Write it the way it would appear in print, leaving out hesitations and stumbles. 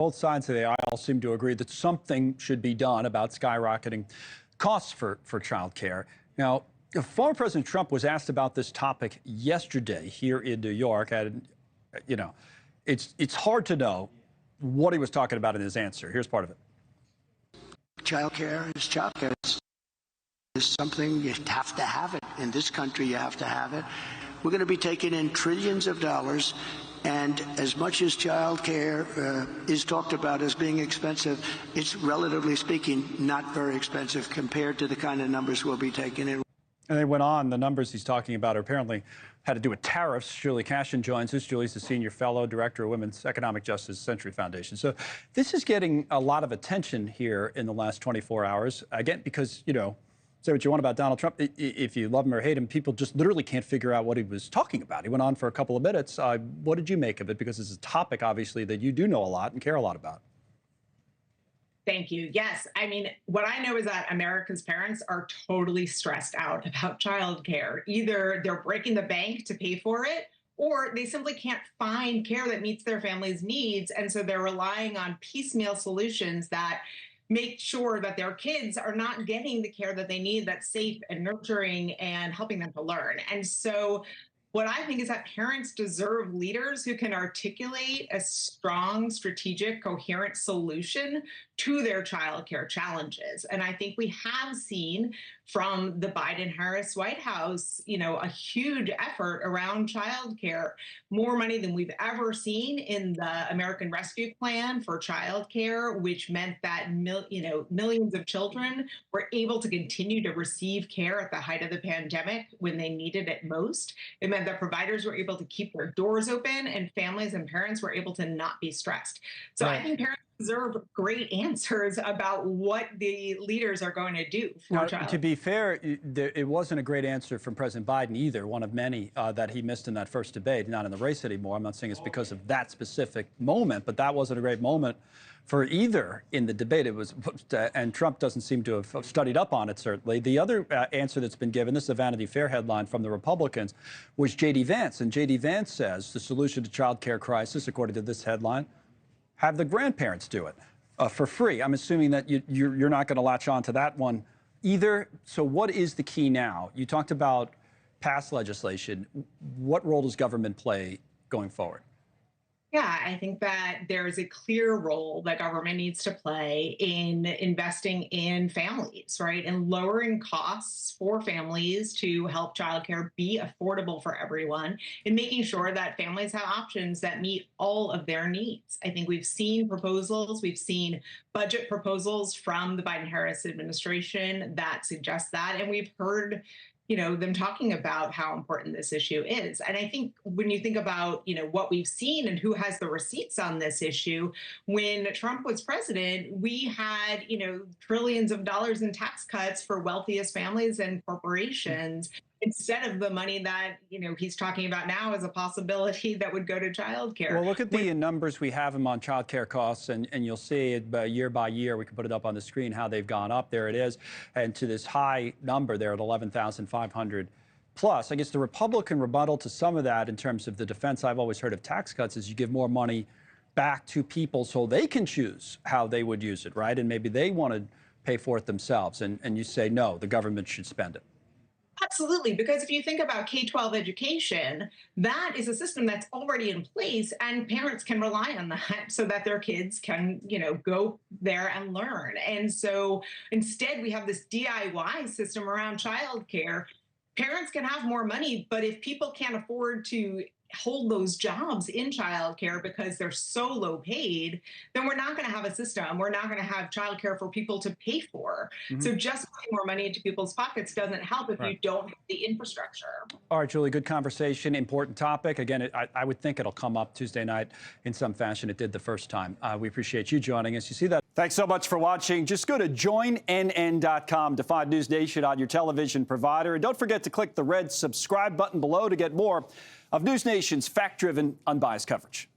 Both sides of the aisle seem to agree that something should be done about skyrocketing costs for childcare. Now, former President Trump was asked about this topic yesterday here in New York. And, you know, it's hard to know what he was talking about in his answer. Here's part of it. Childcare is childcare. It's something you have to have it. In this country, you have to have it. We're going to be taking in trillions of dollars. And as much as childcare is talked about as being expensive, it's relatively speaking not very expensive compared to the kind of numbers we'll be taking in. And they went on. The numbers he's talking about apparently had to do with tariffs. Julie Kashen joins us. Julie's the senior fellow, director of Women's Economic Justice Century Foundation. So this is getting a lot of attention here in the last 24 hours. Again, because, you know, say what you want about Donald Trump. If you love him or hate him, people just literally can't figure out what he was talking about. He went on for a couple of minutes. What did you make of it? Because it's a topic, obviously, that you do know a lot and care a lot about. Thank you. Yes. I mean, what I know is that America's parents are totally stressed out about childcare. Either they're breaking the bank to pay for it, or they simply can't find care that meets their family's needs. And so they're relying on piecemeal solutions that make sure that their kids are not getting the care that they need that's safe and nurturing and helping them to learn. And so what I think is that parents deserve leaders who can articulate a strong, strategic, coherent solution to their childcare challenges. And I think we have seen from the Biden-Harris White House, you know, a huge effort around childcare, more money than we've ever seen in the American Rescue Plan for childcare, which meant that millions of children were able to continue to receive care at the height of the pandemic when they needed it most. It meant that providers were able to keep their doors open and families and parents were able to not be stressed. So I think parents deserve great answers about what the leaders are going to do for children. To be fair, it wasn't a great answer from President Biden either, one of many that he missed in that first debate, not in the race anymore. I'm not saying it's because of that specific moment, but that wasn't a great moment for either in the debate. It was, and Trump doesn't seem to have studied up on it, certainly. The other answer that's been given, this is a Vanity Fair headline from the Republicans, was J.D. Vance. And J.D. Vance says the solution to child care crisis, according to this headline, have the grandparents do it for free. I'm assuming that you're not going to latch on to that one either. So what is the key now? You talked about past legislation. What role does government play going forward? Yeah, I think that there's a clear role that government needs to play in investing in families, right? And lowering costs for families to help childcare be affordable for everyone and making sure that families have options that meet all of their needs. I think we've seen proposals, we've seen budget proposals from the Biden-Harris administration that suggest that, and we've heard them talking about how important this issue is. And I think when you think about, what we've seen and who has the receipts on this issue, when Trump was president, we had, trillions of dollars in tax cuts for wealthiest families and corporations, instead of the money that, he's talking about now as a possibility that would go to childcare. Well, look at the numbers we have them on childcare costs, and you'll see it year by year. We can put it up on the screen, how they've gone up. There it is. And to this high number there at 11,500 plus. I guess the Republican rebuttal to some of that in terms of the defense I've always heard of tax cuts is you give more money back to people so they can choose how they would use it, right? And maybe they want to pay for it themselves. And you say, no, the government should spend it. Absolutely, because if you think about K-12 education, that is a system that's already in place, and parents can rely on that so that their kids can, go there and learn. And so instead, we have this DIY system around childcare. Parents can have more money, but if people can't afford to hold those jobs in childcare because they're so low paid, then we're not going to have a system. We're not going to have childcare for people to pay for. So just putting more money into people's pockets doesn't help if you don't have the infrastructure. All right, Julie, good conversation, important topic. Again, I would think it'll come up Tuesday night in some fashion. It did the first time. We appreciate you joining us. You see that? Thanks so much for watching. Just go to joinnn.com to find NewsNation on your television provider. And don't forget to click the red subscribe button below to get more of NewsNation's fact-driven, unbiased coverage.